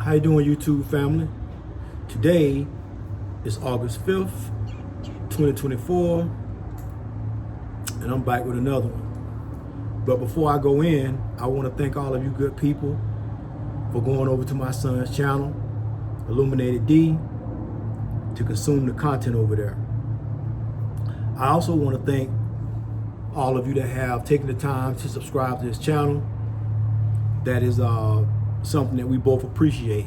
How you doing, YouTube family? Today is August 5th, 2024, and I'm back with another one. But before I go in, I want to thank all of you good people for going over to my son's channel, Illuminated D, to consume the content over there. I also want to thank all of you that have taken the time to subscribe to this channel. That is something that we both appreciate.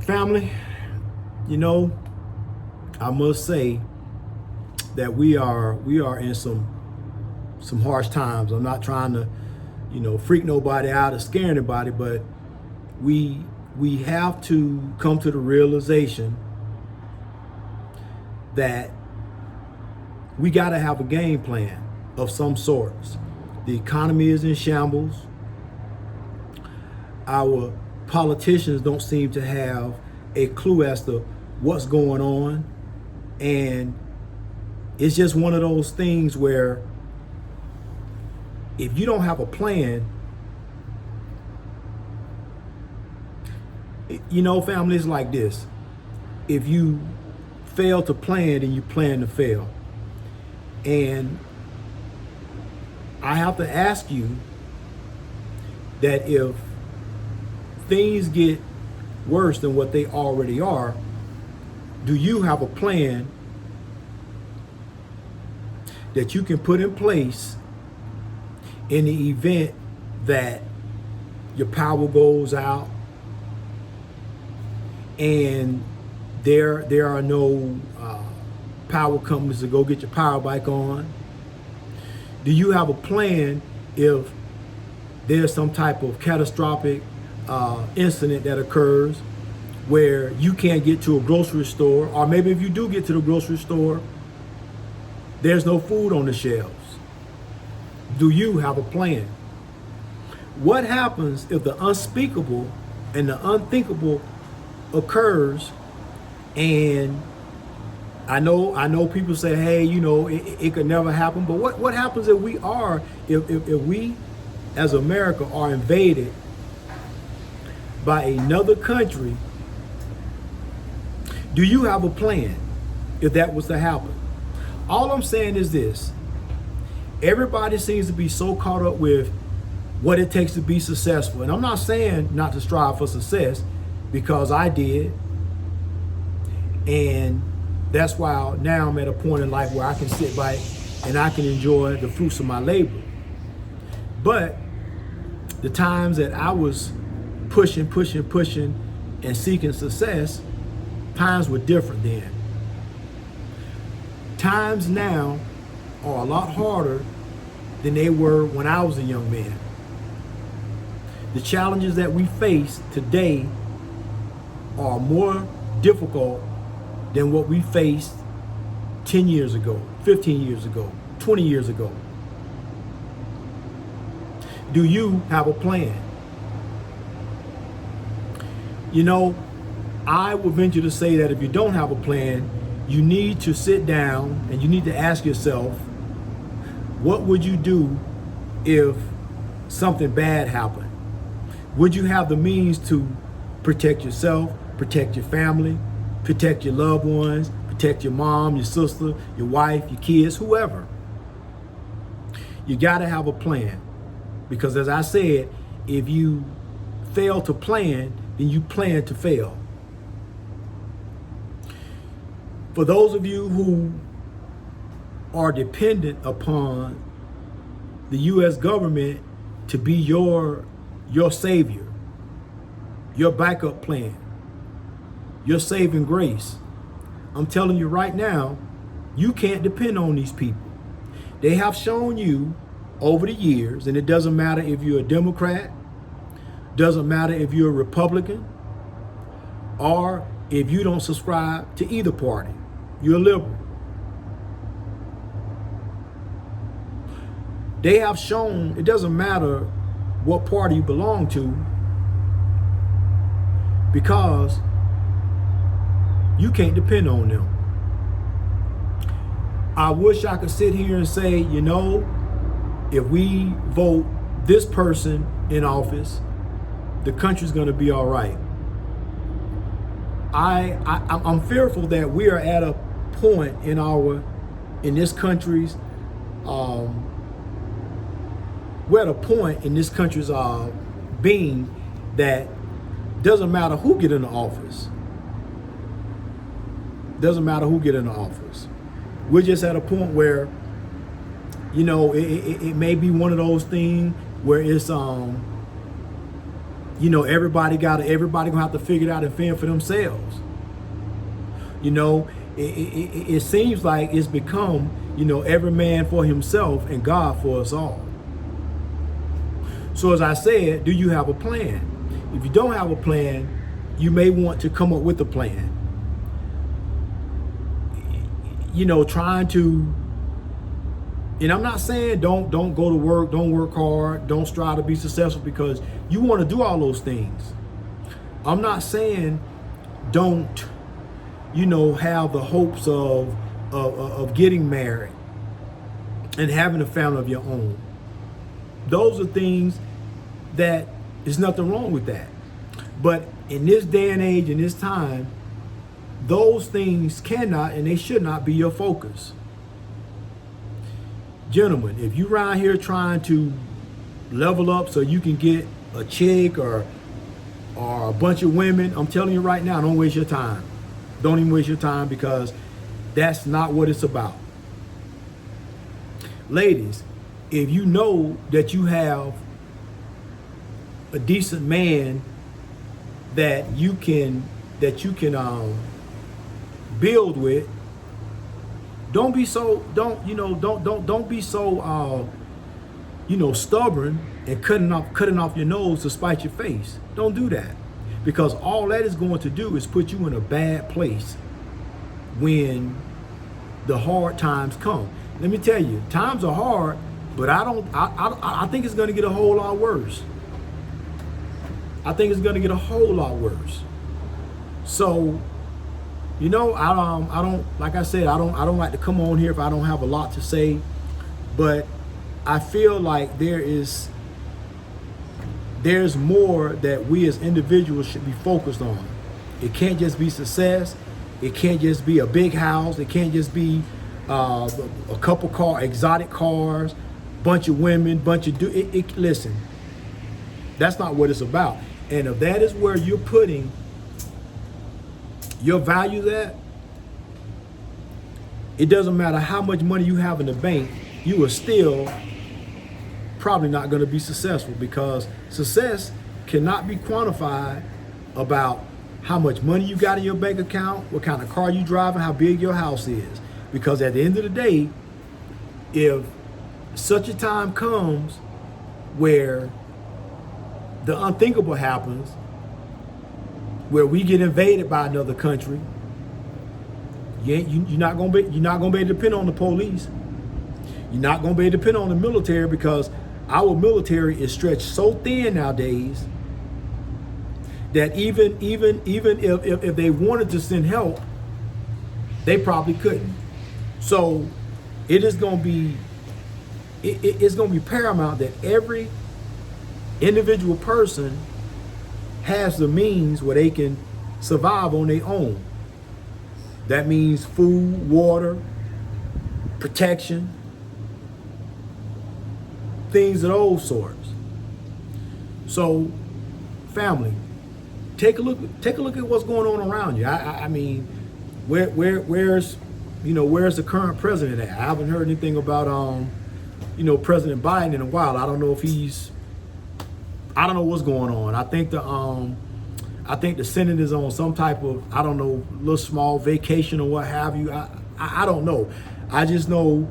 Family, you know, I must say that we are in some harsh times. I'm not trying to, freak nobody out or scare anybody, but we have to come to the realization that we got to have a game plan of some sorts. The economy is in shambles. Our politicians don't seem to have a clue as to what's going on. And it's just one of those things where if you don't have a plan, family, is like this. If you fail to plan, then you plan to fail. And I have to ask you that if things get worse than what they already are, do you have a plan that you can put in place in the event that your power goes out and there are no power companies to go get your power back on? Do you have a plan if there's some type of catastrophic incident that occurs where you can't get to a grocery store, or maybe if you do get to the grocery store, there's no food on the shelves? Do you have a plan? What happens if the unspeakable and the unthinkable occurs? And I know people say, hey, it could never happen. But what happens if we as America are invaded by another country? Do you have a plan if that was to happen? All I'm saying is this. Everybody seems to be so caught up with what it takes to be successful. And I'm not saying not to strive for success, because I did. And that's why now I'm at a point in life where I can sit back and I can enjoy the fruits of my labor. But the times that I was pushing and seeking success, times were different then. Times now are a lot harder than they were when I was a young man. The challenges that we face today are more difficult than what we faced 10 years ago, 15 years ago, 20 years ago. Do you have a plan? I would venture to say that if you don't have a plan, you need to sit down and you need to ask yourself, what would you do if something bad happened? Would you have the means to protect yourself, protect your family, protect your loved ones, protect your mom, your sister, your wife, your kids, whoever? You got to have a plan, because as I said, if you fail to plan, then you plan to fail. For those of you who are dependent upon the U.S. government to be your savior, your backup plan, your saving grace, I'm telling you right now, you can't depend on these people. They have shown you over the years, and it doesn't matter if you're a Democrat, doesn't matter if you're a Republican, or if you don't subscribe to either party, you're a liberal. They have shown it doesn't matter what party you belong to, because you can't depend on them. I wish I could sit here and say, if we vote this person in office, the country's going to be all right. I'm fearful that we are at a point in this country's we're at a point in this country's being that doesn't matter who get in the office. Doesn't matter who get in the office. We're just at a point where, you know, it may be one of those things where it's you know, everybody gonna have to figure it out and fend for themselves. You know, it seems like it's become, you know, every man for himself and God for us all. So as I said, do you have a plan? If you don't have a plan, you may want to come up with a plan. You know, trying to, and I'm not saying don't go to work, don't work hard, don't strive to be successful, because you want to do all those things. I'm not saying don't, you know, have the hopes of getting married and having a family of your own. Those are things that there's nothing wrong with that. But in this day and age, in this time, those things cannot and they should not be your focus. Gentlemen, if you around here trying to level up so you can get a chick or a bunch of women, I'm telling you right now, don't waste your time. Don't even waste your time, because that's not what it's about. Ladies, if you know that you have a decent man that you can build with, don't be so stubborn and cutting off your nose to spite your face. Don't do that, because all that is going to do is put you in a bad place when the hard times come. Let me tell you, times are hard, but I think it's going to get a whole lot worse. I think it's going to get a whole lot worse. So, you know, I don't like I said, I don't like to come on here if I don't have a lot to say, but I feel like there's more that we as individuals should be focused on. It can't just be success. It can't just be a big house. It can't just be a couple exotic cars, bunch of women, listen, that's not what it's about. And if that is where you're putting your values at, it doesn't matter how much money you have in the bank, you are still probably not going to be successful, because success cannot be quantified about how much money you got in your bank account, what kind of car you drive, and how big your house is. Because at the end of the day, if such a time comes where the unthinkable happens, where we get invaded by another country, you're not gonna be able to depend on the police. You're not gonna be able to depend on the military, because our military is stretched so thin nowadays that even if they wanted to send help, they probably couldn't. So it's gonna be paramount that every individual person has the means where they can survive on their own. That means food, water, protection, things of those sorts. So, family, take a look at what's going on around you. I mean, where's the current president at? I haven't heard anything about President Biden in a while. I don't know what's going on. I think the Senate is on some type of, little small vacation or what have you. I don't know. I just know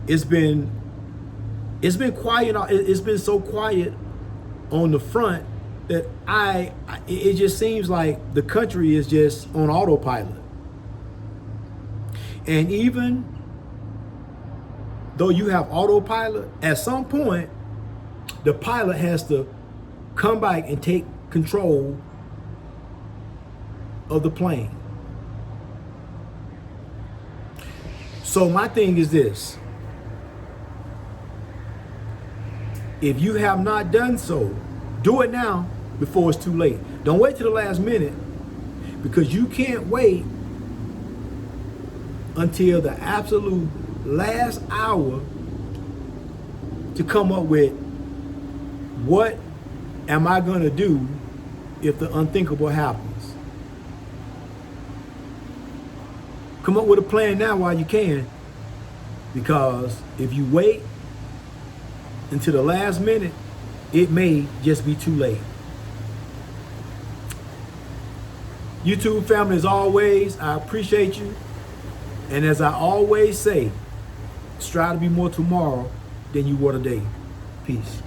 it's been quiet. It's been so quiet on the front that it just seems like the country is just on autopilot. And even though you have autopilot, at some point, the pilot has to come back and take control of the plane. So my thing is this: if you have not done so, do it now. before it's too late. Don't wait till the last minute, because you can't wait until the absolute last hour to come up with what am I going to do if the unthinkable happens. Come up with a plan now while you can, because if you wait until the last minute, it may just be too late. YouTube family, as always, I appreciate you. And as I always say, strive to be more tomorrow than you were today. Peace.